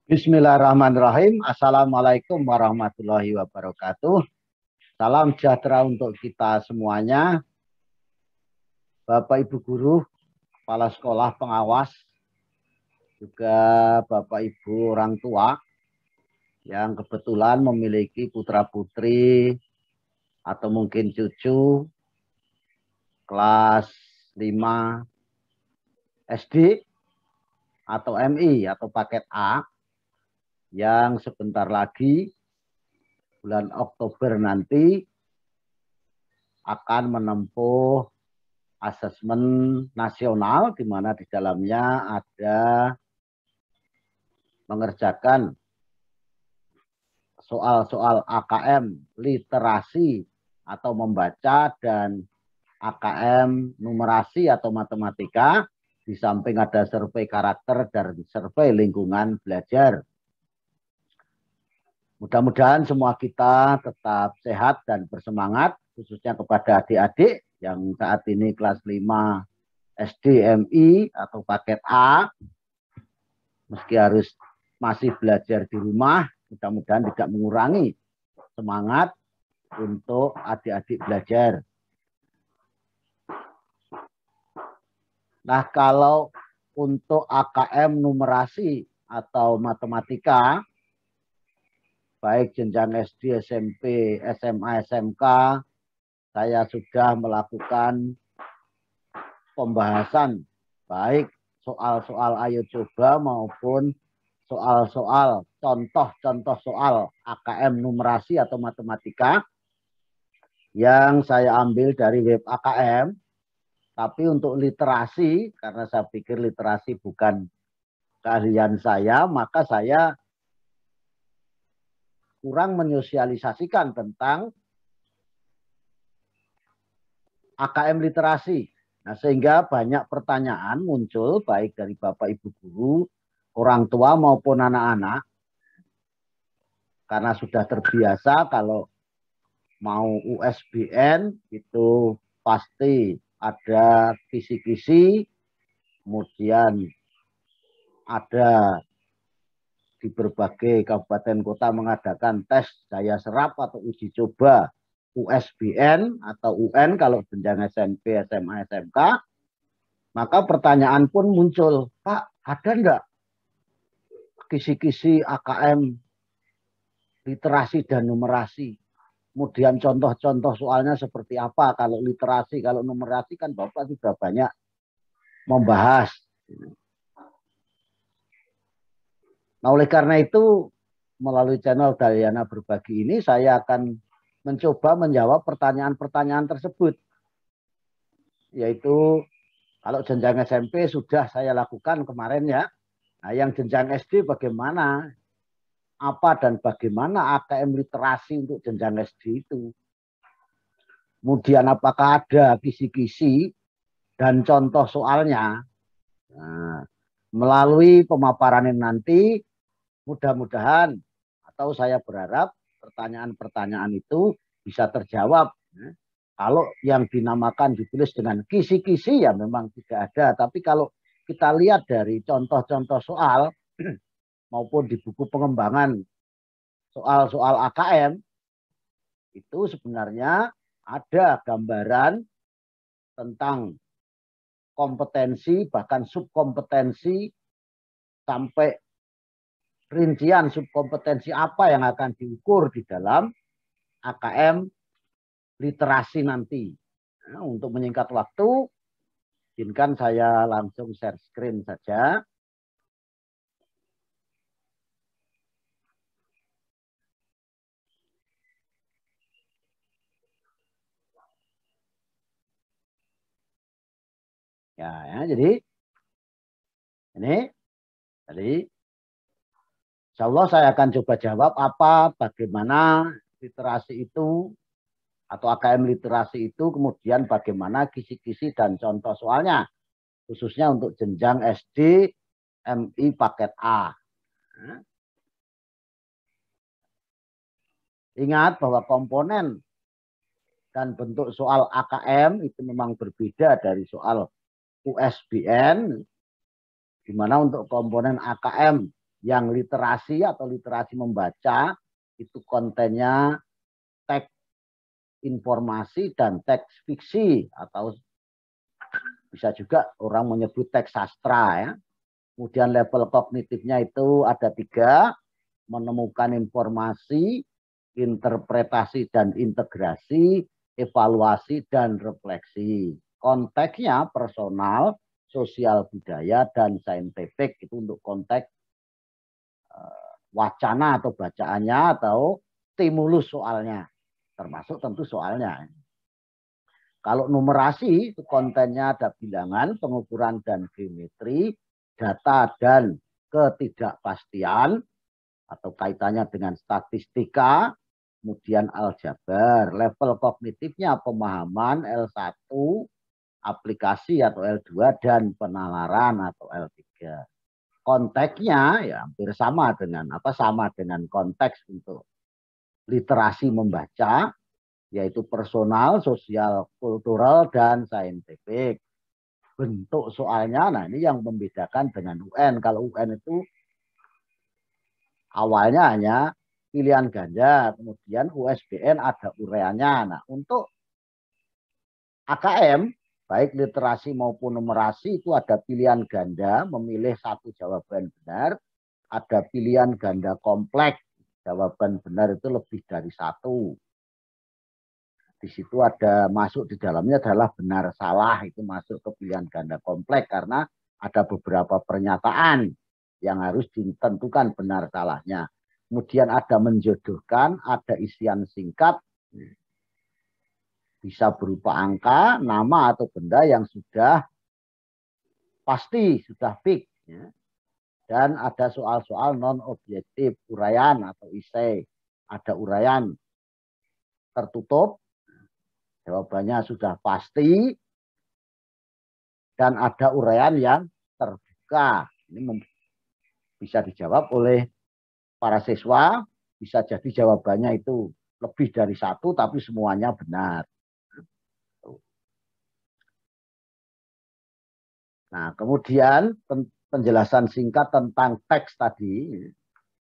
Bismillahirrahmanirrahim. Assalamualaikum warahmatullahi wabarakatuh. Salam sejahtera untuk kita semuanya. Bapak Ibu guru, kepala sekolah, pengawas, juga Bapak Ibu orang tua yang kebetulan memiliki putra-putri atau mungkin cucu kelas 5 SD atau MI atau paket A yang sebentar lagi bulan Oktober nanti akan menempuh asesmen nasional, di mana di dalamnya ada mengerjakan soal-soal AKM literasi atau membaca dan AKM numerasi atau matematika, di samping ada survei karakter dan survei lingkungan belajar. Mudah-mudahan semua kita tetap sehat dan bersemangat, khususnya kepada adik-adik yang saat ini kelas 5 SDMI atau paket A, meski harus masih belajar di rumah, mudah-mudahan tidak mengurangi semangat untuk adik-adik belajar. Nah, kalau untuk AKM numerasi atau matematika, baik jenjang SD, SMP, SMA, SMK, saya sudah melakukan pembahasan baik soal-soal ayo coba maupun soal-soal contoh-contoh soal AKM numerasi atau matematika yang saya ambil dari web AKM. Tapi untuk literasi, karena saya pikir literasi bukan keahlian saya, maka saya kurang menyosialisasikan tentang AKM literasi. Nah, sehingga banyak pertanyaan muncul baik dari Bapak Ibu guru, orang tua maupun anak-anak. Karena sudah terbiasa kalau mau USBN itu pasti ada kisi-kisi, kemudian ada di berbagai kabupaten kota mengadakan tes daya serap atau uji coba USBN atau UN kalau jenjang SMP, SMA, SMK, maka pertanyaan pun muncul, Pak, ada enggak kisi-kisi AKM literasi dan numerasi? Kemudian contoh-contoh soalnya seperti apa kalau literasi, kalau numerasi kan Bapak sudah banyak membahas. Nah, oleh karena itu, melalui channel Dayana Berbagi ini, saya akan mencoba menjawab pertanyaan-pertanyaan tersebut. Yaitu, kalau jenjang SMP sudah saya lakukan kemarin ya. Nah, yang jenjang SD bagaimana? Apa dan bagaimana AKM literasi untuk jenjang SD itu? Kemudian apakah ada kisi-kisi dan contoh soalnya? Nah, melalui pemaparan ini nanti, mudah-mudahan atau saya berharap pertanyaan-pertanyaan itu bisa terjawab. Kalau yang dinamakan ditulis dengan kisi-kisi ya memang tidak ada. Tapi kalau kita lihat dari contoh-contoh soal maupun di buku pengembangan soal-soal AKM, itu sebenarnya ada gambaran tentang kompetensi bahkan subkompetensi sampai rincian subkompetensi apa yang akan diukur di dalam AKM literasi nanti. Nah, untuk menyingkat waktu, izinkan saya langsung share screen saja. Ya, jadi ini tadi insya Allah saya akan coba jawab apa, bagaimana literasi itu atau AKM literasi itu, kemudian bagaimana kisi-kisi dan contoh soalnya, khususnya untuk jenjang SD MI paket A. Ingat bahwa komponen dan bentuk soal AKM itu memang berbeda dari soal USBN, di mana untuk komponen AKM Yang literasi atau literasi membaca itu kontennya teks informasi dan teks fiksi atau bisa juga orang menyebut teks sastra ya. Kemudian level kognitifnya itu ada 3, menemukan informasi, interpretasi dan integrasi, evaluasi dan refleksi. Konteksnya personal, sosial budaya, dan saintifik itu untuk konteks wacana atau bacaannya atau stimulus soalnya, termasuk tentu soalnya. Kalau numerasi itu kontennya ada bilangan, pengukuran dan geometri, data dan ketidakpastian atau kaitannya dengan statistika, kemudian aljabar. Level kognitifnya pemahaman L1, aplikasi atau L2 dan penalaran atau L3. Konteksnya ya hampir sama dengan konteks untuk literasi membaca, yaitu personal, sosial, kultural, dan saintifik. Bentuk soalnya, nah ini yang membedakan dengan UN. Kalau UN itu awalnya hanya pilihan ganda, kemudian USBN ada ureannya. Nah, untuk AKM, baik literasi maupun numerasi itu ada pilihan ganda, memilih satu jawaban benar, ada pilihan ganda kompleks, jawaban benar itu lebih dari 1. Di situ ada masuk di dalamnya adalah benar salah, itu masuk ke pilihan ganda kompleks karena ada beberapa pernyataan yang harus ditentukan benar salahnya. Kemudian ada menjodohkan, ada isian singkat, bisa berupa angka, nama atau benda yang sudah pasti, sudah fix. Ya. Dan ada soal-soal non-objektif, uraian atau isai. Ada uraian tertutup, jawabannya sudah pasti, dan ada uraian yang terbuka. Ini bisa dijawab oleh para siswa, bisa jadi jawabannya itu lebih dari 1, tapi semuanya benar. Nah, kemudian penjelasan singkat tentang teks tadi,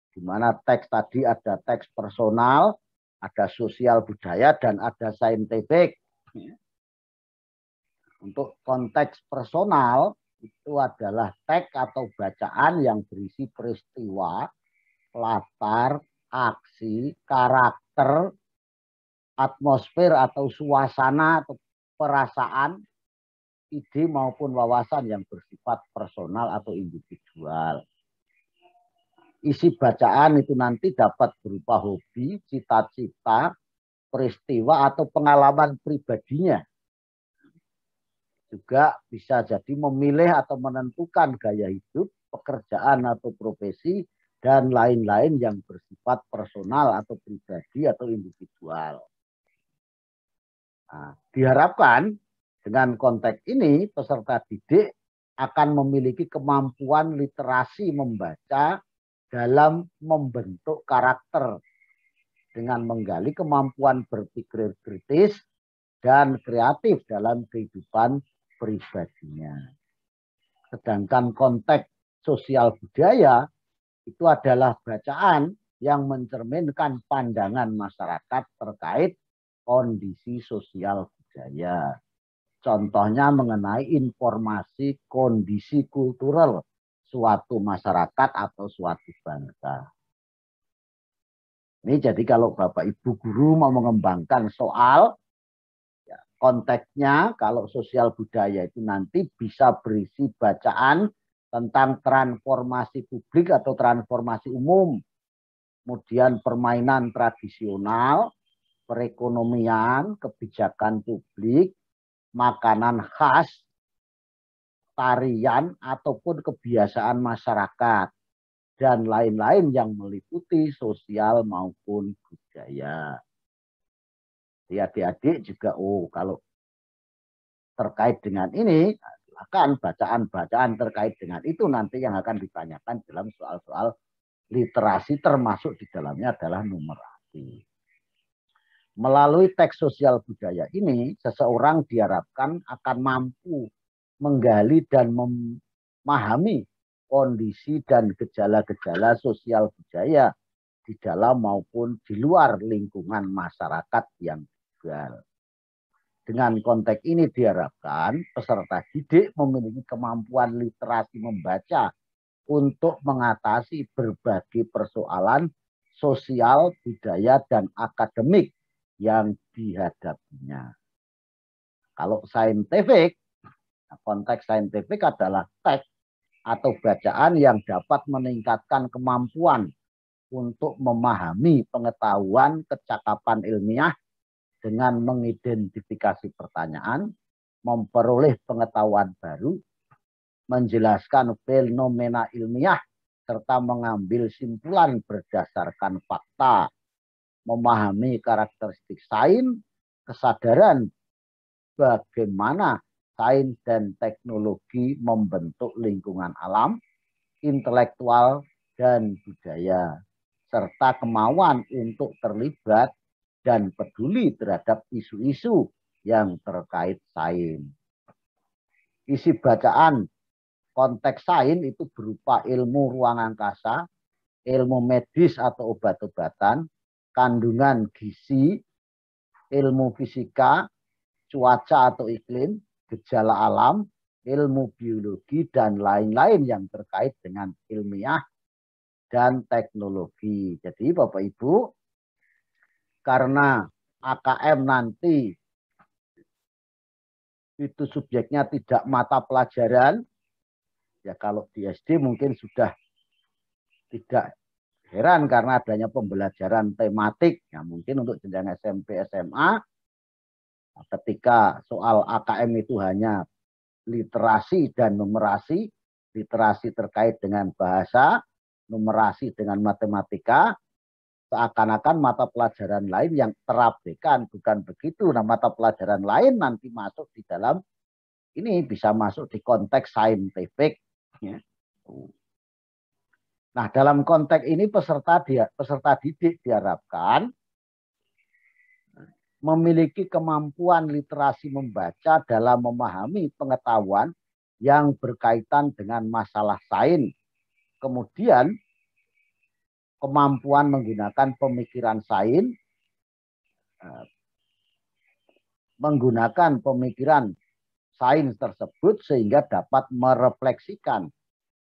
di mana teks tadi ada teks personal, ada sosial budaya, dan ada saintifik. Untuk konteks personal, itu adalah teks atau bacaan yang berisi peristiwa, latar, aksi, karakter, atmosfer atau suasana atau perasaan, ide maupun wawasan yang bersifat personal atau individual. Isi bacaan itu nanti dapat berupa hobi, cita-cita, peristiwa atau pengalaman pribadinya. Juga bisa jadi memilih atau menentukan gaya hidup, pekerjaan atau profesi, dan lain-lain yang bersifat personal atau pribadi atau individual. Nah, diharapkan dengan konteks ini peserta didik akan memiliki kemampuan literasi membaca dalam membentuk karakter dengan menggali kemampuan berpikir kritis dan kreatif dalam kehidupan pribadinya. Sedangkan konteks sosial budaya itu adalah bacaan yang mencerminkan pandangan masyarakat terkait kondisi sosial budaya. Contohnya mengenai informasi kondisi kultural suatu masyarakat atau suatu bangsa. Ini jadi kalau Bapak Ibu guru mau mengembangkan soal, ya, konteksnya kalau sosial budaya itu nanti bisa berisi bacaan tentang transformasi publik atau transformasi umum, kemudian permainan tradisional, perekonomian, kebijakan publik, makanan khas, tarian, ataupun kebiasaan masyarakat, dan lain-lain yang meliputi sosial maupun budaya. Adik-adik juga, kalau terkait dengan ini, silakan bacaan-bacaan terkait dengan itu nanti yang akan ditanyakan dalam soal-soal literasi, termasuk di dalamnya adalah numerasi. Melalui teks sosial budaya ini, seseorang diharapkan akan mampu menggali dan memahami kondisi dan gejala-gejala sosial budaya di dalam maupun di luar lingkungan masyarakat yang tinggal. Dengan konteks ini diharapkan peserta didik memiliki kemampuan literasi membaca untuk mengatasi berbagai persoalan sosial, budaya, dan akademik yang dihadapinya. Kalau saintifik, konteks saintifik adalah teks atau bacaan yang dapat meningkatkan kemampuan untuk memahami pengetahuan kecakapan ilmiah dengan mengidentifikasi pertanyaan, memperoleh pengetahuan baru, menjelaskan fenomena ilmiah, serta mengambil simpulan berdasarkan fakta, memahami karakteristik sains, kesadaran bagaimana sains dan teknologi membentuk lingkungan alam, intelektual, dan budaya, serta kemauan untuk terlibat dan peduli terhadap isu-isu yang terkait sains. Isi bacaan konteks sains itu berupa ilmu ruang angkasa, ilmu medis atau obat-obatan, kandungan gizi, ilmu fisika, cuaca atau iklim, gejala alam, ilmu biologi, dan lain-lain yang terkait dengan ilmiah dan teknologi. Jadi Bapak Ibu, karena AKM nanti itu subjeknya tidak mata pelajaran, ya kalau di SD mungkin sudah tidak heran karena adanya pembelajaran tematik. Ya, mungkin untuk jenjang SMP, SMA, ketika soal AKM itu hanya literasi dan numerasi, literasi terkait dengan bahasa, numerasi dengan matematika, seakan-akan mata pelajaran lain yang terabaikan. Bukan begitu. Nah, mata pelajaran lain nanti masuk di dalam ini, bisa masuk di konteks saintifik. Ya. Nah, dalam konteks ini peserta didik diharapkan memiliki kemampuan literasi membaca dalam memahami pengetahuan yang berkaitan dengan masalah sains. Kemudian kemampuan menggunakan pemikiran sains, menggunakan pemikiran sains tersebut sehingga dapat merefleksikan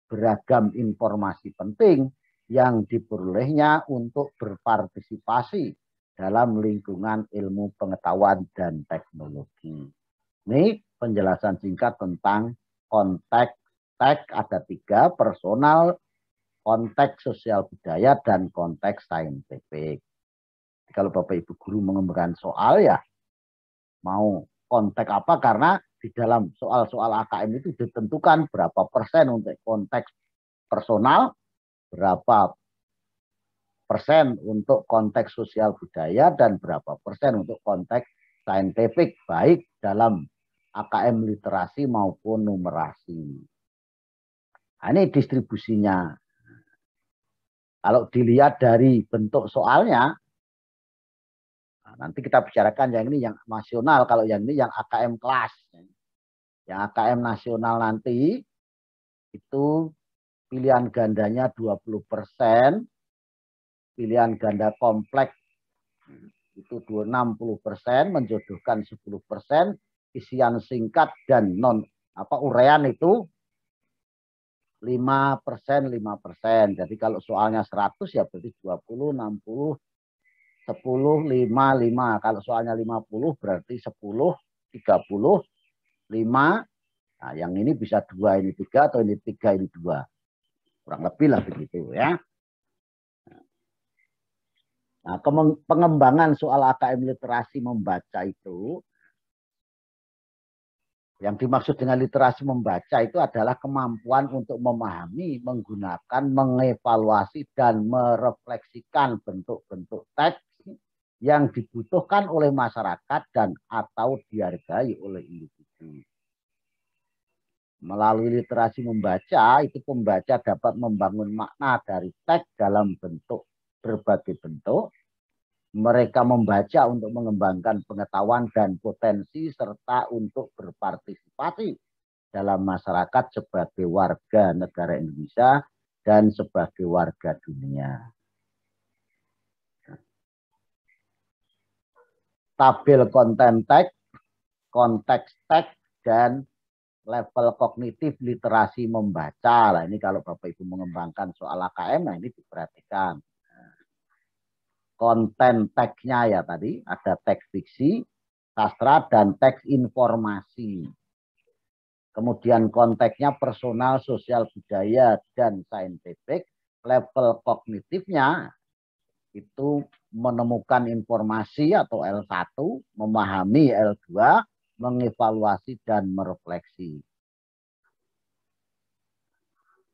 beragam informasi penting yang diperolehnya untuk berpartisipasi dalam lingkungan ilmu pengetahuan dan teknologi. Ini penjelasan singkat tentang konteks teks, ada 3, personal, konteks sosial budaya, dan konteks saintifik. Kalau Bapak Ibu guru mengembangkan soal, ya mau konteks apa, karena di dalam soal-soal AKM itu ditentukan berapa persen untuk konteks personal, berapa persen untuk konteks sosial budaya, dan berapa persen untuk konteks saintifik, baik dalam AKM literasi maupun numerasi. Nah, ini distribusinya. Kalau dilihat dari bentuk soalnya, nah, nanti kita bicarakan yang ini yang nasional, kalau yang ini yang AKM kelas. Yang AKM nasional nanti itu pilihan gandanya 20%, pilihan ganda kompleks itu 60%, menjodohkan 10%, isian singkat dan non urean itu 5%, 5%. Jadi kalau soalnya 100 ya berarti 20, 60, 10, 5, 5. Kalau soalnya 50 berarti 10, 30, 5. Nah, yang ini bisa 2, ini 3, atau ini 3, ini 2. Kurang lebih lah begitu ya. Nah, pengembangan soal AKM literasi membaca itu, yang dimaksud dengan literasi membaca itu adalah kemampuan untuk memahami, menggunakan, mengevaluasi, dan merefleksikan bentuk-bentuk teks yang dibutuhkan oleh masyarakat dan atau dihargai oleh individu. Melalui literasi membaca, itu pembaca dapat membangun makna dari teks dalam bentuk berbagai bentuk. Mereka membaca untuk mengembangkan pengetahuan dan potensi serta untuk berpartisipasi dalam masyarakat sebagai warga negara Indonesia dan sebagai warga dunia. Tabel konten teks, konteks teks, dan level kognitif literasi membaca. Nah, ini kalau Bapak Ibu mengembangkan soal AKM, nah ini diperhatikan. Konten teksnya ya tadi, ada teks fiksi, sastra, dan teks informasi. Kemudian konteksnya personal, sosial, budaya, dan saintifik. Level kognitifnya itu menemukan informasi atau L1, memahami L2, mengevaluasi dan merefleksi.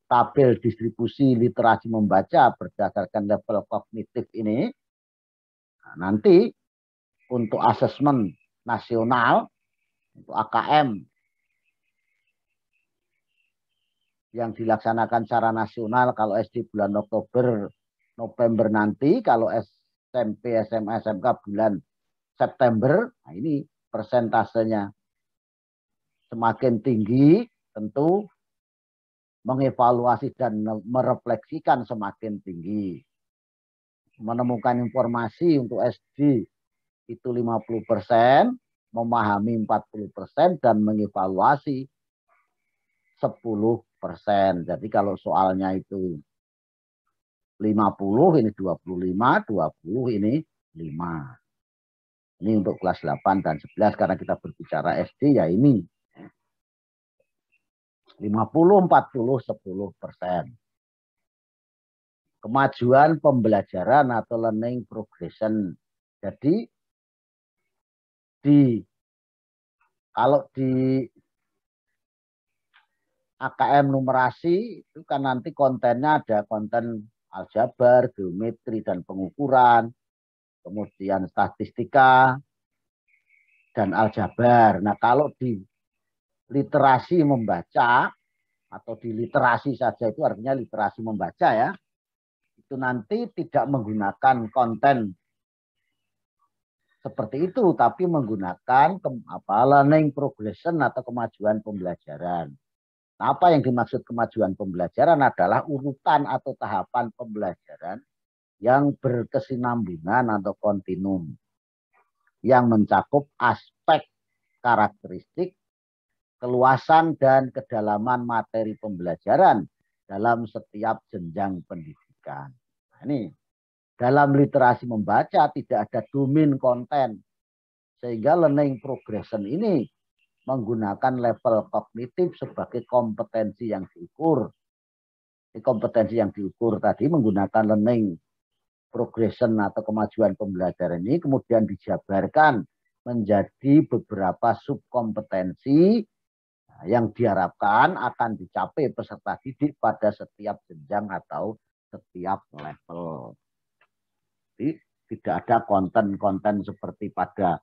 Tabel distribusi literasi membaca berdasarkan level kognitif ini, nah, nanti untuk asesmen nasional, untuk AKM, yang dilaksanakan secara nasional kalau SD bulan Oktober, November nanti, kalau SMP, SMA, SMK bulan September, nah ini persentasenya semakin tinggi, tentu mengevaluasi dan merefleksikan semakin tinggi. Menemukan informasi untuk SD itu 50%, memahami 40%, dan mengevaluasi 10%. Jadi kalau soalnya itu 50, ini 25, 20 ini 5. Ini untuk kelas 8 dan 11 karena kita berbicara SD ya ini. 50, 40, 10%. Kemajuan pembelajaran atau learning progression. Jadi kalau di AKM numerasi itu kan nanti kontennya ada konten aljabar, geometri dan pengukuran, kemudian statistika dan aljabar. Nah, kalau di literasi membaca atau di literasi saja itu artinya literasi membaca ya, itu nanti tidak menggunakan konten seperti itu, tapi menggunakan learning progression atau kemajuan pembelajaran. Apa yang dimaksud kemajuan pembelajaran adalah urutan atau tahapan pembelajaran yang berkesinambungan atau kontinum, yang mencakup aspek karakteristik, keluasan dan kedalaman materi pembelajaran dalam setiap jenjang pendidikan. Nah, ini dalam literasi membaca tidak ada domain konten, sehingga learning progression ini menggunakan level kognitif sebagai kompetensi yang diukur. Kompetensi yang diukur tadi menggunakan learning progression atau kemajuan pembelajaran ini kemudian dijabarkan menjadi beberapa subkompetensi yang diharapkan akan dicapai peserta didik pada setiap jenjang atau setiap level. Jadi tidak ada konten-konten seperti pada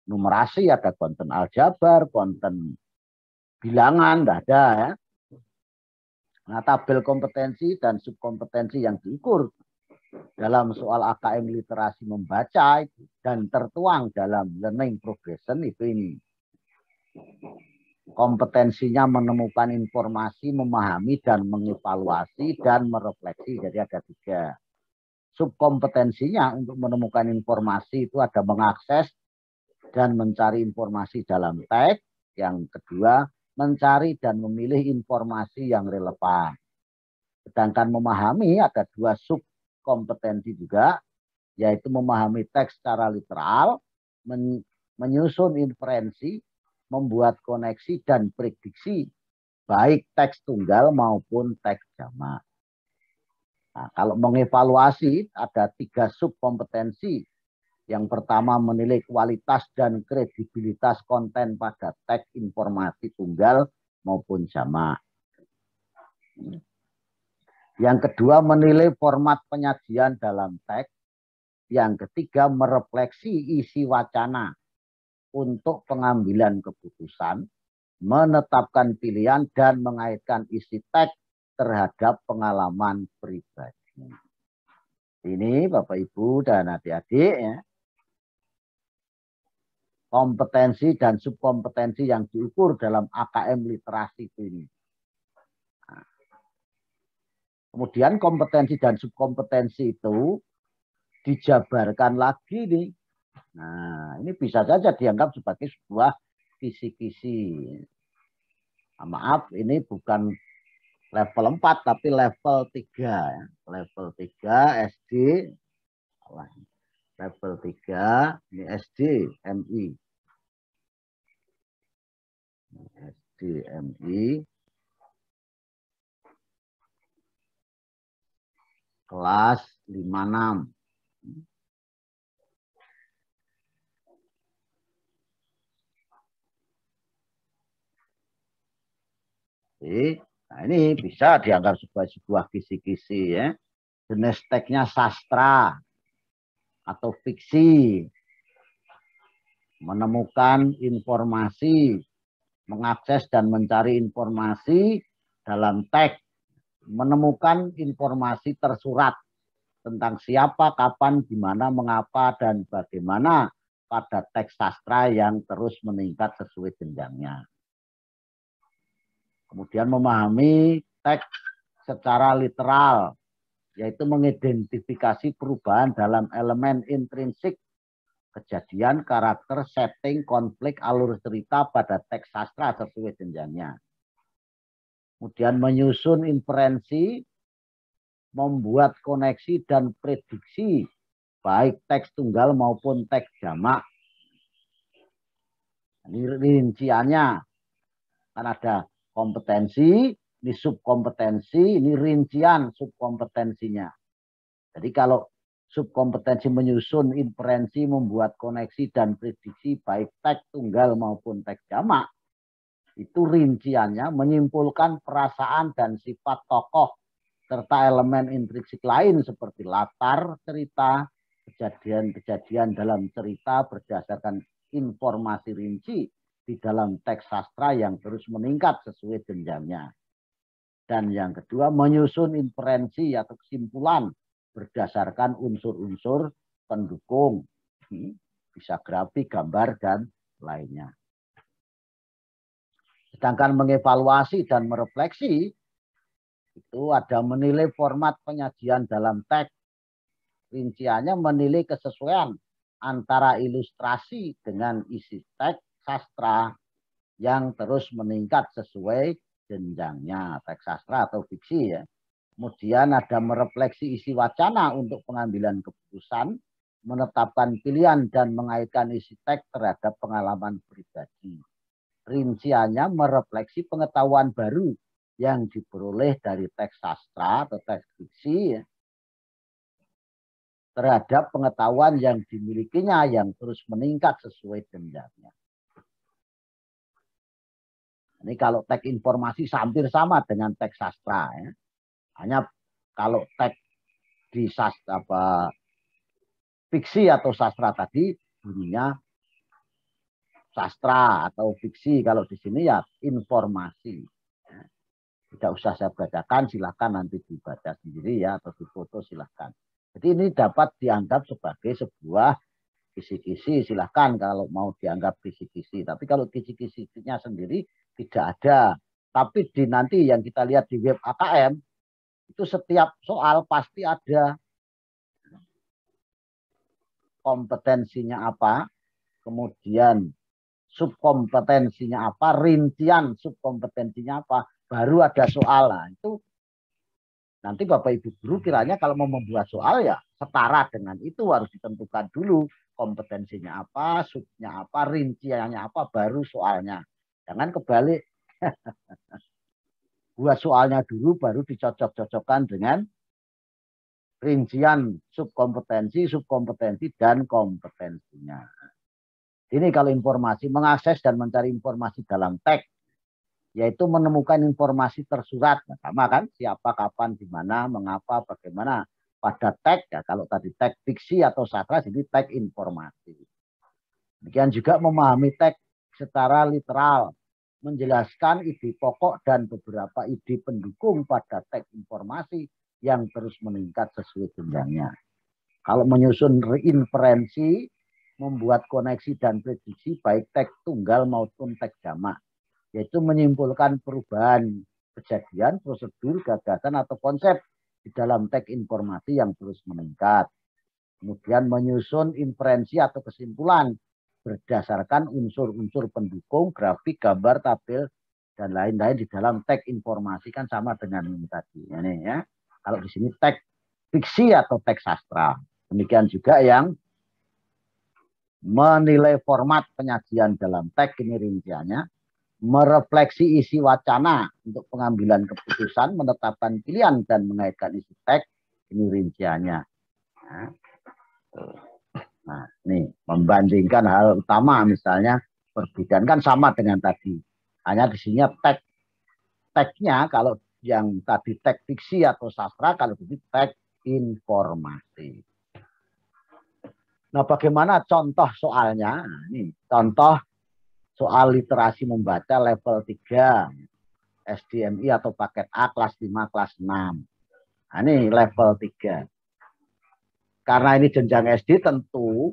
numerasi, ada konten aljabar, konten bilangan, tidak ada ya. Nah, tabel kompetensi dan subkompetensi yang diukur dalam soal AKM literasi membaca dan tertuang dalam learning progression itu ini. Kompetensinya menemukan informasi, memahami dan mengevaluasi dan merefleksi. Jadi ada 3. Subkompetensinya untuk menemukan informasi itu ada mengakses dan mencari informasi dalam teks. Yang kedua, mencari dan memilih informasi yang relevan. Sedangkan memahami ada 2 subkompetensi juga, yaitu memahami teks secara literal, menyusun inferensi, membuat koneksi dan prediksi, baik teks tunggal maupun teks jamak. Nah, kalau mengevaluasi ada 3 subkompetensi. Yang pertama menilai kualitas dan kredibilitas konten pada teks informasi tunggal maupun jamak. Yang kedua menilai format penyajian dalam teks. Yang ketiga merefleksi isi wacana untuk pengambilan keputusan, menetapkan pilihan dan mengaitkan isi teks terhadap pengalaman pribadi. Ini Bapak Ibu dan adik-adik ya. kompetensi dan subkompetensi yang diukur dalam AKM literasi ini. Nah, kemudian kompetensi dan subkompetensi itu dijabarkan lagi nih. Nah, ini bisa saja dianggap sebagai sebuah kisi-kisi. Nah, maaf, ini bukan level 4 tapi level 3 ya. Level 3 SD. Level 3 ini SD MI. SD MI kelas 56. Nah, ini bisa dianggap sebagai sebuah kisi-kisi ya. Jenis teksnya sastra atau fiksi. Menemukan informasi, mengakses dan mencari informasi dalam teks. Menemukan informasi tersurat tentang siapa, kapan, di mana, mengapa, dan bagaimana pada teks sastra yang terus meningkat sesuai jenjangnya. Kemudian memahami teks secara literal, yaitu mengidentifikasi perubahan dalam elemen intrinsik, kejadian, karakter, setting, konflik, alur cerita pada teks sastra sesuai jenjangnya. Kemudian menyusun inferensi, membuat koneksi dan prediksi, baik teks tunggal maupun teks jamak. Ini rinciannya, kan ada kompetensi, ini subkompetensi, ini rincian subkompetensinya. Jadi kalau subkompetensi menyusun inferensi, membuat koneksi dan prediksi baik teks tunggal maupun teks jamak, itu rinciannya menyimpulkan perasaan dan sifat tokoh serta elemen intrinsik lain seperti latar cerita, kejadian-kejadian dalam cerita berdasarkan informasi rinci di dalam teks sastra yang terus meningkat sesuai jenjangnya. Dan yang kedua, menyusun inferensi atau kesimpulan berdasarkan unsur-unsur pendukung, bisa grafik, gambar, dan lainnya. Sedangkan mengevaluasi dan merefleksi, itu ada menilai format penyajian dalam teks. Rinciannya menilai kesesuaian antara ilustrasi dengan isi teks sastra yang terus meningkat sesuai jenjangnya, teks sastra atau fiksi ya. Kemudian ada merefleksi isi wacana untuk pengambilan keputusan, menetapkan pilihan dan mengaitkan isi teks terhadap pengalaman pribadi. Rinciannya merefleksi pengetahuan baru yang diperoleh dari teks sastra atau teks fiksi ya, terhadap pengetahuan yang dimilikinya yang terus meningkat sesuai jenjangnya. Ini kalau teks informasi hampir sama dengan teks sastra ya. Hanya kalau teks di sastra fiksi atau sastra tadi bunyinya sastra atau fiksi, kalau di sini ya informasi. Tidak usah saya bacakan, silahkan nanti dibaca sendiri ya atau difoto silahkan. Jadi ini dapat dianggap sebagai sebuah kisi-kisi, silahkan kalau mau dianggap kisi-kisi. Tapi kalau kisi-kisinya sendiri tidak ada. Tapi nanti yang kita lihat di web AKM, itu setiap soal pasti ada kompetensinya apa, kemudian subkompetensinya apa, rincian subkompetensinya apa, baru ada soal. Nah, itu nanti Bapak Ibu guru kiranya kalau mau membuat soal ya setara dengan itu, harus ditentukan dulu kompetensinya apa, subnya apa, rinciannya apa, baru soalnya. Jangan kebalik. Buat soalnya dulu baru dicocok-cocokkan dengan rincian subkompetensi, dan kompetensinya. Ini kalau informasi, mengakses dan mencari informasi dalam teks, yaitu menemukan informasi tersurat. Nah, sama kan, siapa, kapan, di mana, mengapa, bagaimana. Pada teks, ya, kalau tadi teks fiksi atau sastra, jadi teks informasi. Demikian juga memahami teks secara literal, menjelaskan ide pokok dan beberapa ide pendukung pada teks informasi yang terus meningkat sesuai jenjangnya. Kalau menyusun inferensi, membuat koneksi dan prediksi baik teks tunggal maupun teks jamak, yaitu menyimpulkan perubahan kejadian, prosedur, gagasan atau konsep di dalam teks informasi yang terus meningkat. Kemudian menyusun inferensi atau kesimpulan berdasarkan unsur-unsur pendukung, grafik, gambar, tabel, dan lain-lain di dalam teks informasi, kan sama dengan ini tadi. Ini ya. Kalau di sini teks fiksi atau teks sastra. Demikian juga yang menilai format penyajian dalam teks, ini rinciannya. Merefleksi isi wacana untuk pengambilan keputusan, menetapkan pilihan, dan mengaitkan isi teks, ini rinciannya. Nah, ini membandingkan hal utama, misalnya perbedaan kan sama dengan tadi. Hanya di sini teksnya, kalau yang tadi teks fiksi atau sastra, kalau ini teks informasi. Nah, bagaimana contoh soalnya? Nah, ini contoh soal literasi membaca level 3 SDMI atau paket A kelas 5 kelas 6. Nah, ini level 3. Karena ini jenjang SD, tentu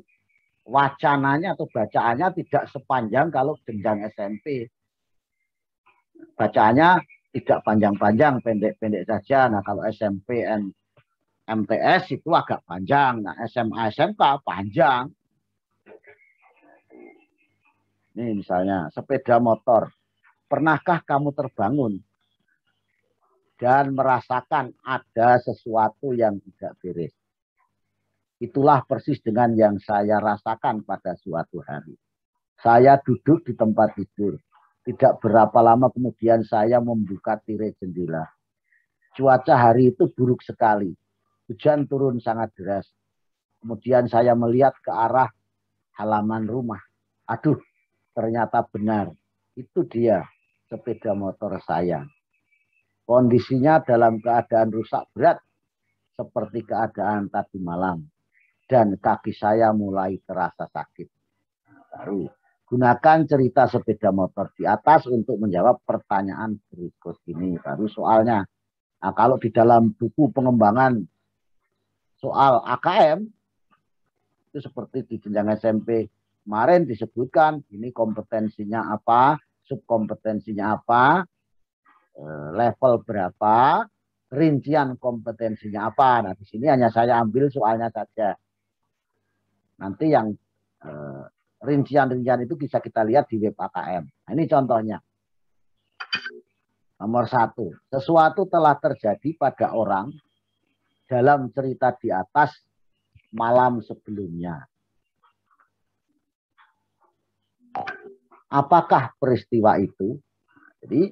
wacananya atau bacaannya tidak sepanjang kalau jenjang SMP. Bacaannya tidak panjang-panjang, pendek-pendek saja. Nah, kalau SMP MTS itu agak panjang. Nah, SMA SMK panjang. Ini misalnya sepeda motor. Pernahkah kamu terbangun dan merasakan ada sesuatu yang tidak beres? Itulah persis dengan yang saya rasakan pada suatu hari. Saya duduk di tempat tidur. Tidak berapa lama kemudian saya membuka tirai jendela. Cuaca hari itu buruk sekali. Hujan turun sangat deras. Kemudian saya melihat ke arah halaman rumah. Aduh, ternyata benar. Itu dia sepeda motor saya. Kondisinya dalam keadaan rusak berat seperti keadaan tadi malam. Dan kaki saya mulai terasa sakit. Baru gunakan cerita sepeda motor di atas untuk menjawab pertanyaan berikut ini. Baru soalnya. Nah, kalau di dalam buku pengembangan soal AKM, itu seperti di jenjang SMP kemarin disebutkan, ini kompetensinya apa, subkompetensinya apa, level berapa, rincian kompetensinya apa. Nah, di sini hanya saya ambil soalnya saja. Nanti yang rincian-rincian itu bisa kita lihat di web AKM. Nah, ini contohnya. Nomor 1, sesuatu telah terjadi pada orang dalam cerita di atas malam sebelumnya. Apakah peristiwa itu? Jadi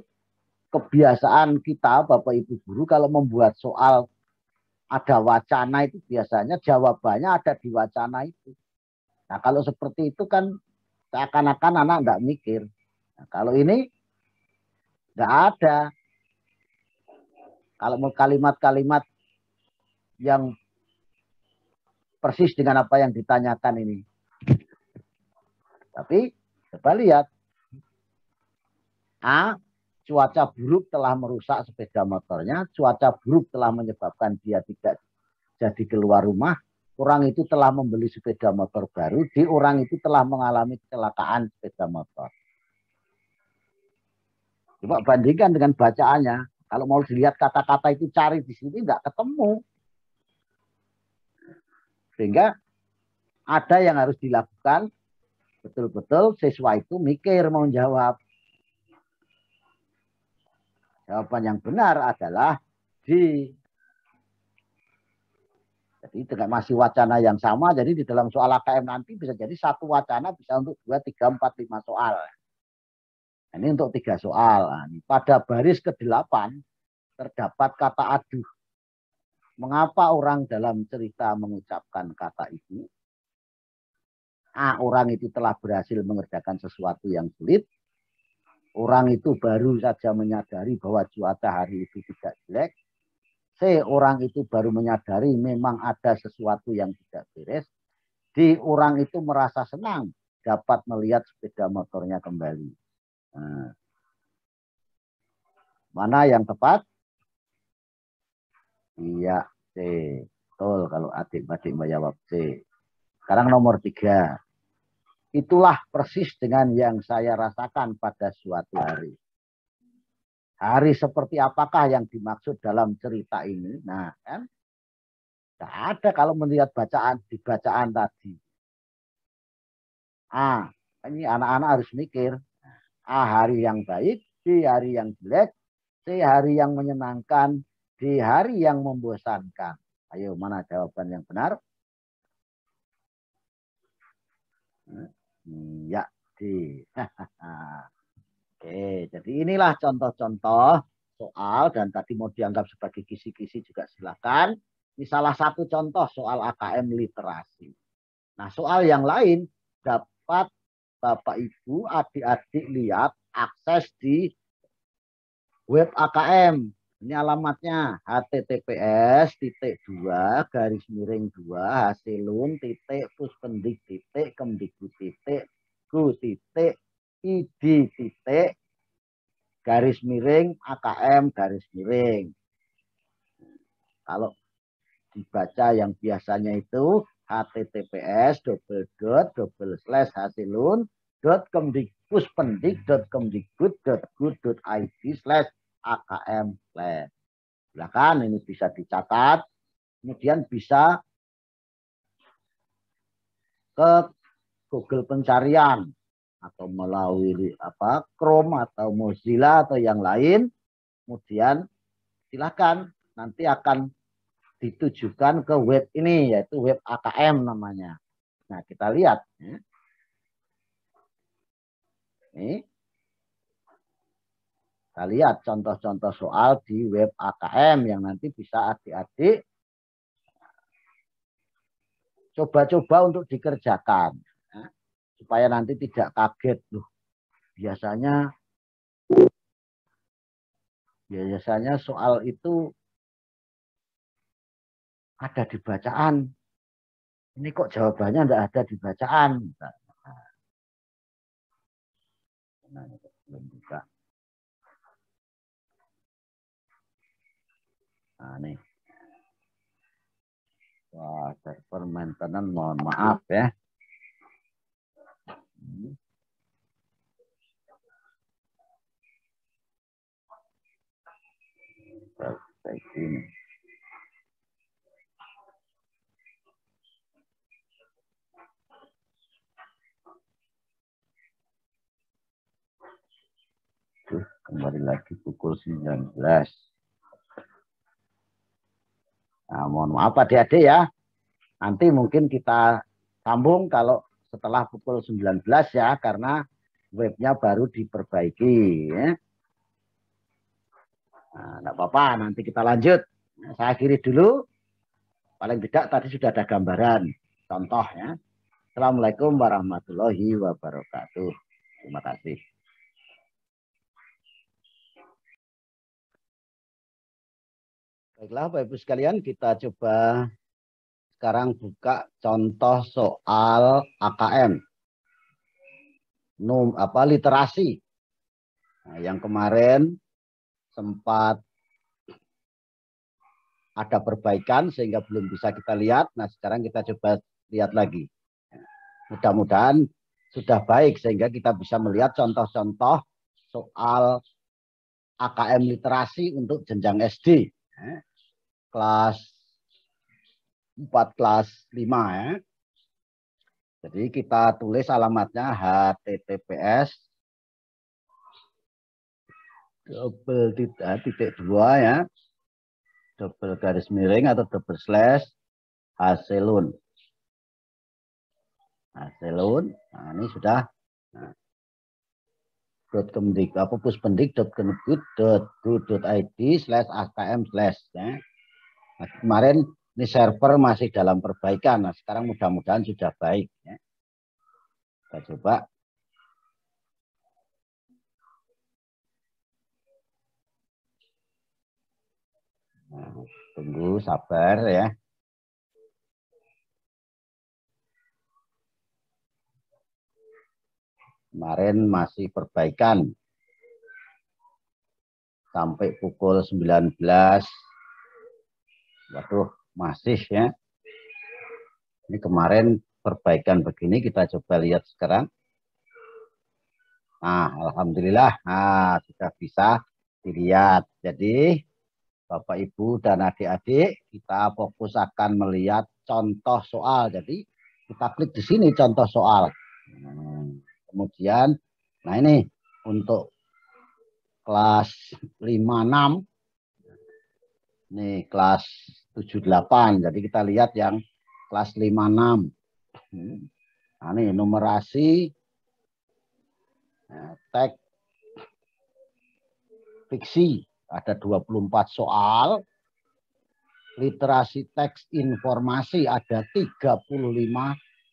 kebiasaan kita Bapak Ibu guru kalau membuat soal ada wacana itu biasanya jawabannya ada di wacana itu. Nah, kalau seperti itu kan seakan-akan anak enggak mikir. Nah, kalau ini enggak ada. Kalau mau kalimat-kalimat yang persis dengan apa yang ditanyakan ini. Tapi coba lihat. A, cuaca buruk telah merusak sepeda motornya. Cuaca buruk telah menyebabkan dia tidak jadi keluar rumah. Orang itu telah membeli sepeda motor baru. Di orang itu telah mengalami kecelakaan sepeda motor. Coba bandingkan dengan bacaannya. Kalau mau dilihat kata-kata itu cari di sini nggak ketemu. Sehingga ada yang harus dilakukan. Betul-betul siswa itu mikir mau jawab. Jawaban yang benar adalah D. Jadi dengan masih wacana yang sama, jadi di dalam soal AKM nanti bisa jadi satu wacana bisa untuk 2, 3, 4, 5 soal. Ini untuk 3 soal. Nah, pada baris ke-8 terdapat kata aduh. Mengapa orang dalam cerita mengucapkan kata itu? A, orang itu telah berhasil mengerjakan sesuatu yang sulit. Orang itu baru saja menyadari bahwa cuaca hari itu tidak jelek. C, orang itu baru menyadari memang ada sesuatu yang tidak beres. D, orang itu merasa senang dapat melihat sepeda motornya kembali. Nah, mana yang tepat? Iya, C. Betul kalau adik-adik menjawab C. Sekarang nomor 3. itulah persis dengan yang saya rasakan pada suatu hari. Hari seperti apakah yang dimaksud dalam cerita ini? Nah, kan tidak ada kalau melihat di bacaan tadi. Ini anak-anak harus mikir. A, hari yang baik, B, hari yang jelek, C, hari yang menyenangkan, D, hari yang membosankan. Ayo, mana jawaban yang benar? Ya, D. Oke, jadi inilah contoh-contoh soal, dan tadi mau dianggap sebagai kisi-kisi juga silakan. Ini salah satu contoh soal AKM literasi. Nah, soal yang lain dapat Bapak Ibu, adik-adik lihat akses di web AKM. Ini alamatnya https://hasilun.puspendик.id.AKM. Kalau dibaca yang biasanya itu https://hasilun.puspendik.kemdikbud.go.id/akm. Silakan, ini bisa dicatat, kemudian bisa ke Google pencarian atau melalui Chrome atau Mozilla atau yang lain, kemudian silakan nanti akan ditujukan ke web ini, yaitu web AKM namanya. Nah, kita lihat. Ini. Kita lihat contoh-contoh soal di web AKM yang nanti bisa adik-adik coba-coba untuk dikerjakan. Supaya nanti tidak kaget. Loh, biasanya soal itu ada di bacaan. Ini kok jawabannya tidak ada di bacaan. Nah, belum buka. Nah, nih. Wah, server maintenance, mohon maaf ya. Ini. Kembali lagi pukul 19. Nah, mohon maaf adik-adik ya. Nanti mungkin kita sambung kalau setelah pukul 19 ya, karena webnya baru diperbaiki. Ya. Nah, enggak apa-apa, nanti kita lanjut. Nah, saya akhiri dulu. Paling tidak tadi sudah ada gambaran contohnya. Assalamualaikum warahmatullahi wabarakatuh. Terima kasih. Baiklah, Bapak Ibu sekalian, kita coba sekarang buka contoh soal AKM. Literasi. Nah, yang kemarin sempat ada perbaikan sehingga belum bisa kita lihat. Nah, sekarang kita coba lihat lagi. Mudah-mudahan sudah baik sehingga kita bisa melihat contoh-contoh soal AKM literasi untuk jenjang SD. Kelas 4, kelas 5 ya. Jadi kita tulis alamatnya https _2 ya, double garis miring atau double slash hasilun. Nah, ini sudah. puspendik.go.id/akm/ ya. Nah, kemarin ini server masih dalam perbaikan. Nah, sekarang mudah-mudahan sudah baik. Ya. Kita coba. Nah, tunggu, sabar ya. Kemarin masih perbaikan. Sampai pukul 19. Waduh, masih ya. Ini kemarin perbaikan begini, kita coba lihat sekarang. Nah, alhamdulillah, nah, sudah bisa dilihat. Jadi, Bapak, Ibu, dan adik-adik, kita fokus akan melihat contoh soal. Jadi, kita klik di sini contoh soal. Kemudian, nah ini untuk kelas 5-6, ini kelas 7-8. Jadi, kita lihat yang kelas 5-6. Nah, ini numerasi, teks fiksi. Ada 24 soal, literasi teks informasi ada 35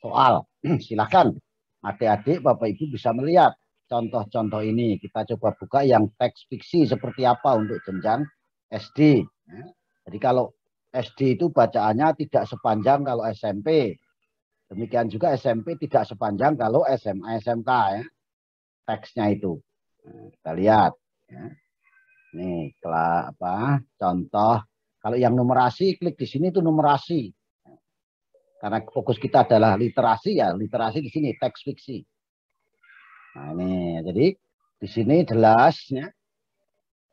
soal. Silakan adik-adik, Bapak Ibu bisa melihat contoh-contoh ini. Kita coba buka yang teks fiksi seperti apa untuk jenjang SD. Jadi kalau SD itu bacaannya tidak sepanjang kalau SMP. Demikian juga SMP tidak sepanjang kalau SMA, SMK ya. Teksnya itu. Kita lihat ya. Nih, contoh. Kalau yang numerasi, klik di sini itu numerasi. Karena fokus kita adalah literasi ya, literasi di sini teks fiksi. Nah ini, jadi di sini jelas ya,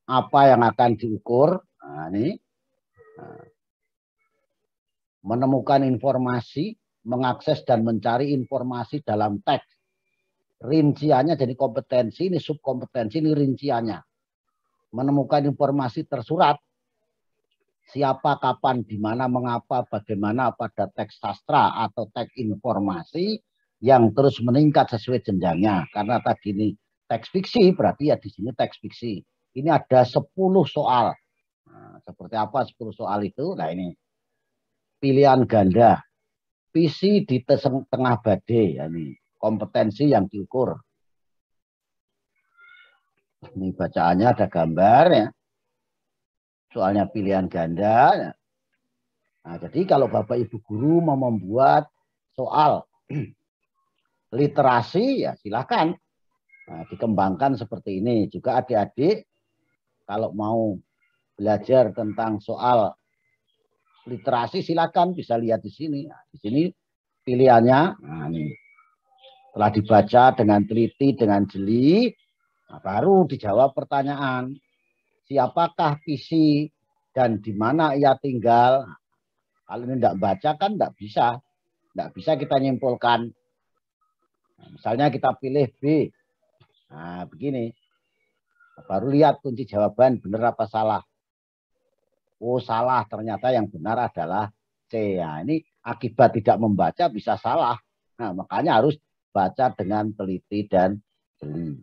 apa yang akan diukur. Nah ini, menemukan informasi, mengakses dan mencari informasi dalam teks. Rinciannya jadi kompetensi, ini subkompetensi, ini rinciannya. Menemukan informasi tersurat, siapa, kapan, di mana, mengapa, bagaimana pada teks sastra atau teks informasi yang terus meningkat sesuai jenjangnya. Karena tadi ini teks fiksi, berarti ya di sini teks fiksi. Ini ada 10 soal. Nah, seperti apa 10 soal itu? Nah ini pilihan ganda, visi di tengah badai. Ya, ini kompetensi yang diukur. Ini bacaannya ada gambar ya. Soalnya pilihan ganda. Nah, jadi kalau Bapak Ibu guru mau membuat soal literasi ya silakan. Nah, dikembangkan seperti ini. Juga adik-adik kalau mau belajar tentang soal literasi silakan bisa lihat di sini. Nah, di sini pilihannya. Nah, ini telah dibaca dengan teliti, dengan jeli. Nah, baru dijawab pertanyaan. Siapakah visi dan di mana ia tinggal? Kalau ini tidak baca kan tidak bisa. Tidak bisa kita nyimpulkan. Nah, misalnya kita pilih B. Nah, begini. Baru lihat kunci jawaban benar apa salah. Oh, salah. Ternyata yang benar adalah C. Nah, ini akibat tidak membaca bisa salah. Nah, makanya harus baca dengan teliti dan jeli.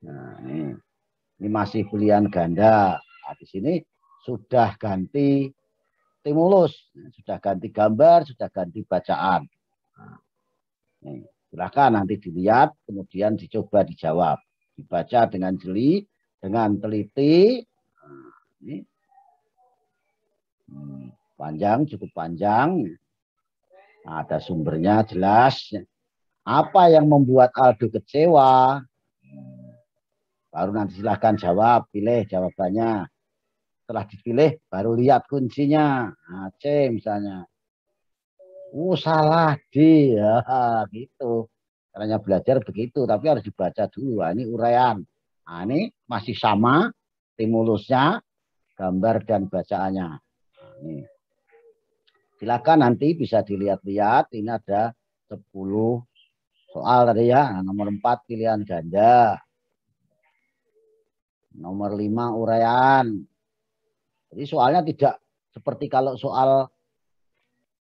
Nah, ini masih pilihan ganda. Nah, di sini sudah ganti stimulus, sudah ganti gambar, sudah ganti bacaan. Nah, silakan nanti dilihat, kemudian dicoba dijawab. Dibaca dengan jeli, dengan teliti. Nah, ini panjang, cukup panjang. Nah, ada sumbernya jelas. Apa yang membuat Aldo kecewa? Baru nanti silahkan jawab, pilih jawabannya. Setelah dipilih, baru lihat kuncinya. Nah, C misalnya. Salah D. Ya, gitu. Caranya belajar begitu, tapi harus dibaca dulu. Nah, ini uraian. Nah, ini masih sama stimulusnya, gambar dan bacaannya. Nah, ini. Silakan nanti bisa dilihat-lihat. Ini ada 10 soal tadi ya. Nah, nomor 4 pilihan ganda. Nomor 5 uraian. Jadi soalnya tidak seperti kalau soal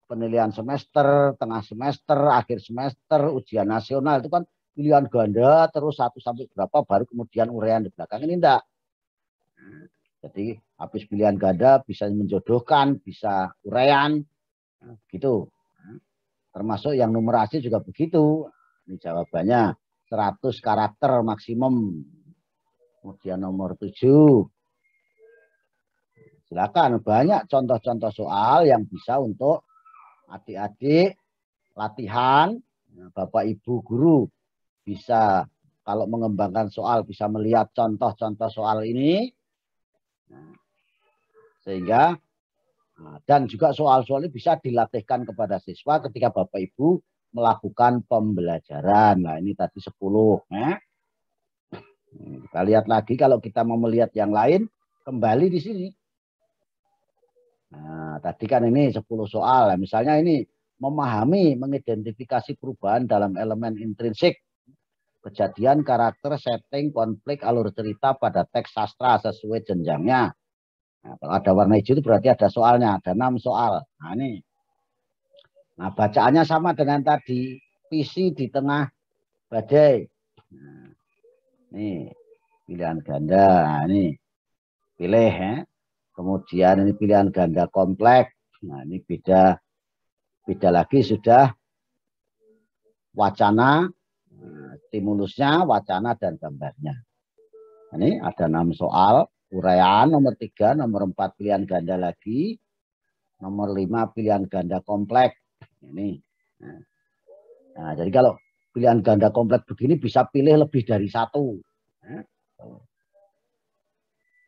penilaian semester, tengah semester, akhir semester, ujian nasional itu kan pilihan ganda terus 1 sampai berapa baru kemudian uraian di belakang. Ini enggak. Jadi habis pilihan ganda bisa menjodohkan, bisa uraian, gitu. Termasuk yang numerasi juga begitu. Ini jawabannya 100 karakter maksimum. Kemudian nomor 7. Silakan, banyak contoh-contoh soal yang bisa untuk adik-adik latihan. Bapak Ibu guru bisa kalau mengembangkan soal bisa melihat contoh-contoh soal ini. Sehingga dan juga soal-soal ini bisa dilatihkan kepada siswa ketika Bapak Ibu melakukan pembelajaran. Nah, ini tadi 10. Kita lihat lagi kalau kita mau melihat yang lain, kembali di sini. Nah, tadi kan ini 10 soal. Misalnya ini memahami, mengidentifikasi perubahan dalam elemen intrinsik, kejadian, karakter, setting, konflik, alur cerita pada teks sastra sesuai jenjangnya. Nah, kalau ada warna hijau itu berarti ada soalnya, ada 6 soal. Nah, ini. Nah, bacaannya sama dengan tadi, visi di tengah badai. Nah, ini pilihan ganda. Nah, ini pilih ya. Kemudian ini pilihan ganda kompleks. Nah, ini beda lagi sudah wacana, stimulusnya, wacana dan gambarnya. Ini ada 6 soal. Uraian nomor 3, nomor 4 pilihan ganda lagi, nomor 5 pilihan ganda kompleks. Ini. Nah, jadi kalau pilihan ganda kompleks begini bisa pilih lebih dari 1.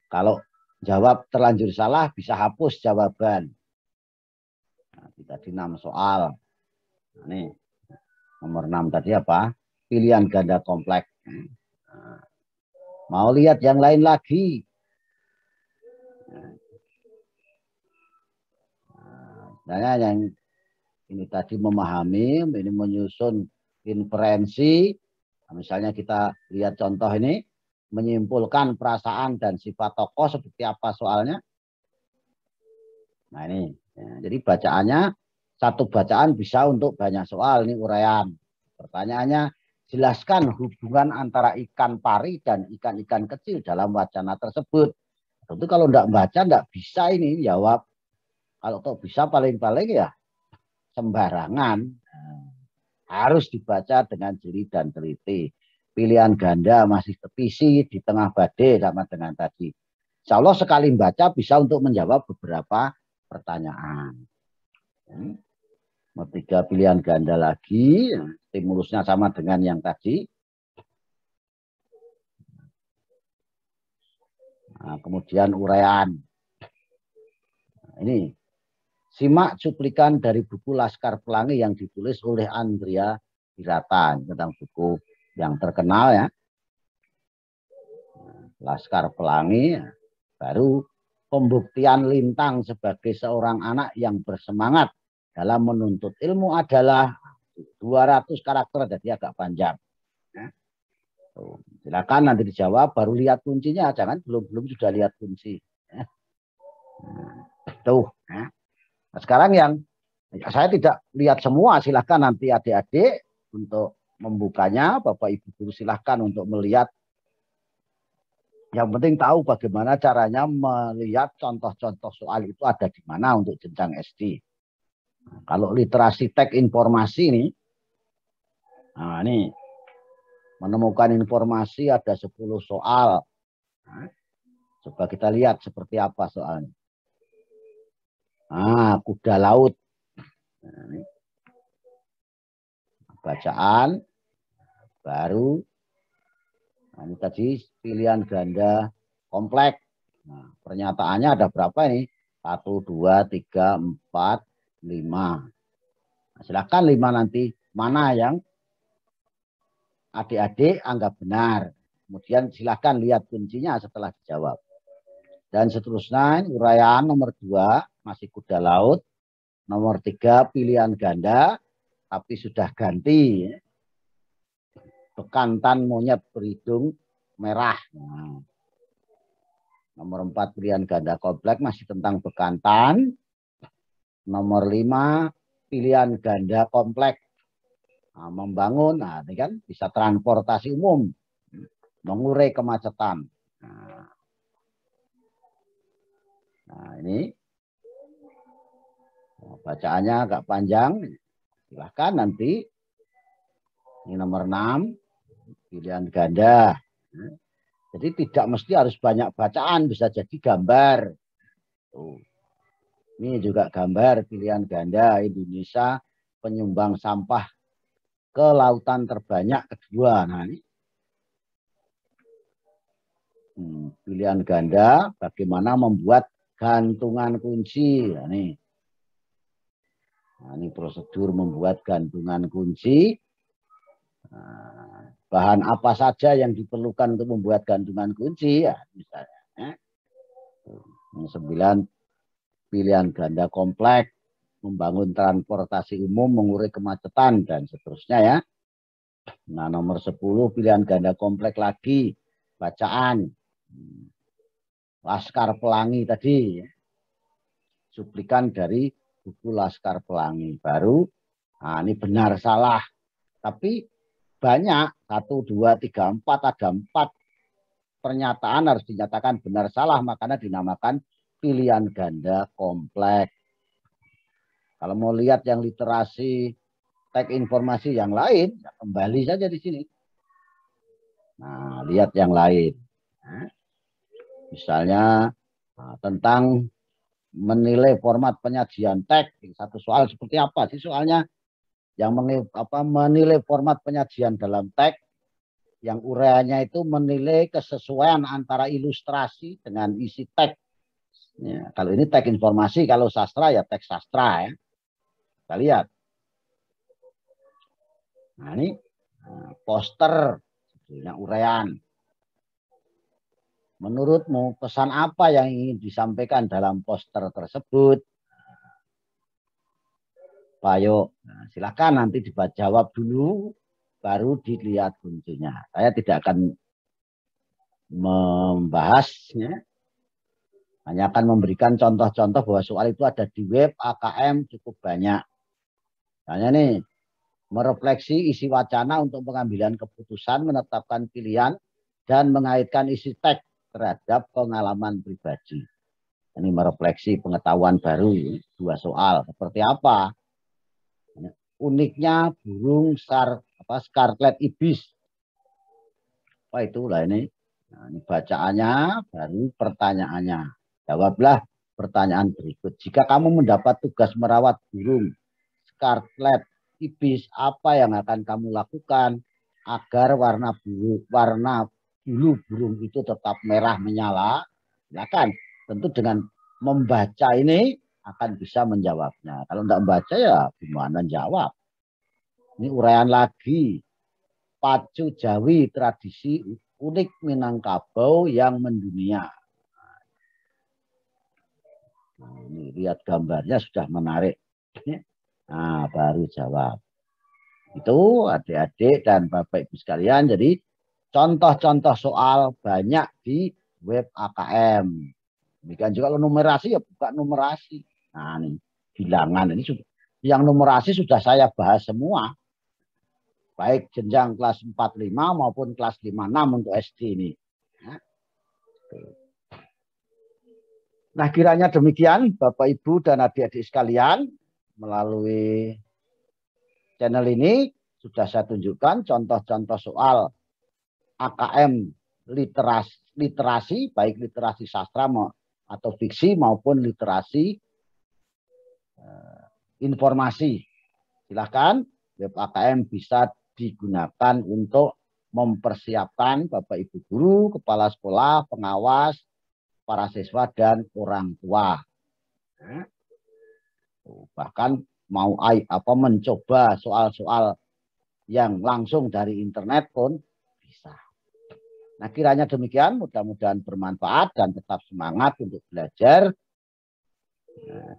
Kalau jawab terlanjur salah bisa hapus jawaban. Nah, tadi 6 soal. Nah, ini nomor 6 tadi apa? Pilihan ganda kompleks. Nah, mau lihat yang lain lagi? Nah, yang ini tadi memahami, ini menyusun inferensi. Nah, misalnya kita lihat contoh ini, menyimpulkan perasaan dan sifat tokoh seperti apa soalnya. Nah ini, ya, jadi bacaannya satu bacaan bisa untuk banyak soal. Ini uraian. Pertanyaannya, jelaskan hubungan antara ikan pari dan ikan-ikan kecil dalam wacana tersebut. Tentu kalau tidak baca tidak bisa ini jawab. Kalau toh bisa paling-paling ya sembarangan. Harus dibaca dengan jeli dan teliti. Pilihan ganda masih terpisi di tengah badai sama dengan tadi. Insya Allah sekali baca bisa untuk menjawab beberapa pertanyaan. Tiga pilihan ganda lagi, stimulusnya sama dengan yang tadi. Nah, kemudian uraian. Nah, ini simak cuplikan dari buku Laskar Pelangi yang ditulis oleh Andrea Hirata, tentang buku yang terkenal ya. Laskar Pelangi, baru pembuktian Lintang sebagai seorang anak yang bersemangat dalam menuntut ilmu adalah 200 karakter, jadi agak panjang. Silakan nanti dijawab, baru lihat kuncinya, jangan belum sudah lihat kunci. Tuh. Nah, sekarang yang saya tidak lihat semua, silahkan nanti adik-adik untuk membukanya, Bapak Ibu guru silahkan untuk melihat. Yang penting tahu bagaimana caranya melihat contoh-contoh soal itu ada di mana untuk jenjang SD. Nah, kalau literasi teks informasi ini, nah ini menemukan informasi ada 10 soal. Nah, coba kita lihat seperti apa soalnya. Nah, kuda laut. Nah, ini. Bacaan baru. Nah, ini tadi pilihan ganda kompleks. Nah, pernyataannya ada berapa ini? 1, 2, 3, 4, 5. Nah, silakan 5 nanti mana yang adik-adik anggap benar. Kemudian silakan lihat kuncinya setelah dijawab. Dan seterusnya uraian nomor 2 masih kuda laut. Nomor 3 pilihan ganda tapi sudah ganti. Bekantan monyet berhidung merah. Nah, nomor 4 pilihan ganda kompleks masih tentang bekantan. Nomor 5 pilihan ganda kompleks. Nah, membangun, nah ini kan bisa transportasi umum, mengurai kemacetan. Nah ini bacaannya agak panjang, silahkan nanti. Ini nomor 6 pilihan ganda. Jadi tidak mesti harus banyak bacaan, bisa jadi gambar. Tuh. Ini juga gambar pilihan ganda Indonesia penyumbang sampah ke lautan terbanyak kedua. Nah ini pilihan ganda bagaimana membuat gantungan kunci. Nah, ini. Nah, ini prosedur membuat gantungan kunci. Nah, bahan apa saja yang diperlukan untuk membuat gantungan kunci? Ya, misalnya. Ini 9 pilihan ganda kompleks, membangun transportasi umum, mengurai kemacetan, dan seterusnya ya. Nah, nomor 10 pilihan ganda kompleks lagi, bacaan. Laskar Pelangi tadi. Cuplikan dari buku Laskar Pelangi. Baru, nah ini benar salah. Tapi banyak, 1, 2, 3, 4, ada 4 pernyataan harus dinyatakan benar salah, makanya dinamakan pilihan ganda kompleks. Kalau mau lihat yang literasi teks informasi yang lain, ya kembali saja di sini. Nah, lihat yang lain. Nah, misalnya tentang menilai format penyajian teks. Satu soal seperti apa sih soalnya? Yang menilai format penyajian dalam teks, yang uraiannya itu menilai kesesuaian antara ilustrasi dengan isi teks. Ya, kalau ini teks informasi, kalau sastra ya teks sastra ya. Kita lihat. Nah ini poster, yang uraian. Menurutmu pesan apa yang ingin disampaikan dalam poster tersebut? Pak Ayo, nah, silakan nanti dijawab dulu, baru dilihat kuncinya. Saya tidak akan membahasnya, hanya akan memberikan contoh-contoh bahwa soal itu ada di web AKM cukup banyak. Misalnya nih, merefleksi isi wacana untuk pengambilan keputusan, menetapkan pilihan, dan mengaitkan isi teks terhadap pengalaman pribadi. Ini merefleksi pengetahuan baru, 2 soal. Seperti apa? Uniknya burung scarlet ibis. Apa itulah ini? Nah, ini bacaannya, baru pertanyaannya. Jawablah pertanyaan berikut. Jika kamu mendapat tugas merawat burung scarlet ibis, apa yang akan kamu lakukan agar warna bulu burung itu tetap merah menyala? Silakan. Tentu dengan membaca ini akan bisa menjawabnya. Kalau tidak membaca ya gimana jawab. Ini uraian lagi. Pacu Jawi, tradisi unik Minangkabau yang mendunia. Nah, ini lihat gambarnya sudah menarik. Nah, baru jawab. Itu adik-adik dan Bapak Ibu sekalian. Jadi contoh-contoh soal banyak di web AKM. Demikian juga numerasi ya buka numerasi. Nah, ini bilangan ini sudah, yang numerasi sudah saya bahas semua. Baik jenjang kelas 4-5 maupun kelas 5-6 untuk SD ini. Nah, kiranya demikian Bapak Ibu dan adik-adik sekalian, melalui channel ini sudah saya tunjukkan contoh-contoh soal AKM literasi, baik literasi sastra atau fiksi maupun literasi informasi. Silahkan web AKM bisa digunakan untuk mempersiapkan Bapak Ibu guru, kepala sekolah, pengawas, para siswa dan orang tua. Bahkan mau mencoba soal-soal yang langsung dari internet pun bisa. Nah, kiranya demikian, mudah-mudahan bermanfaat dan tetap semangat untuk belajar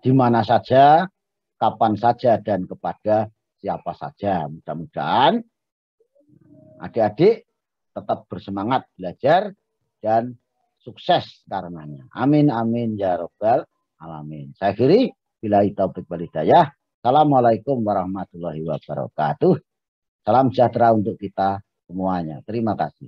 di mana saja, kapan saja, dan kepada siapa saja. Mudah-mudahan adik-adik tetap bersemangat belajar dan sukses karenanya. Amin, amin, ya robbal alamin. Saya akhiri, billahi taufiq wal hidayah. Assalamualaikum warahmatullahi wabarakatuh. Salam sejahtera untuk kita semuanya. Terima kasih.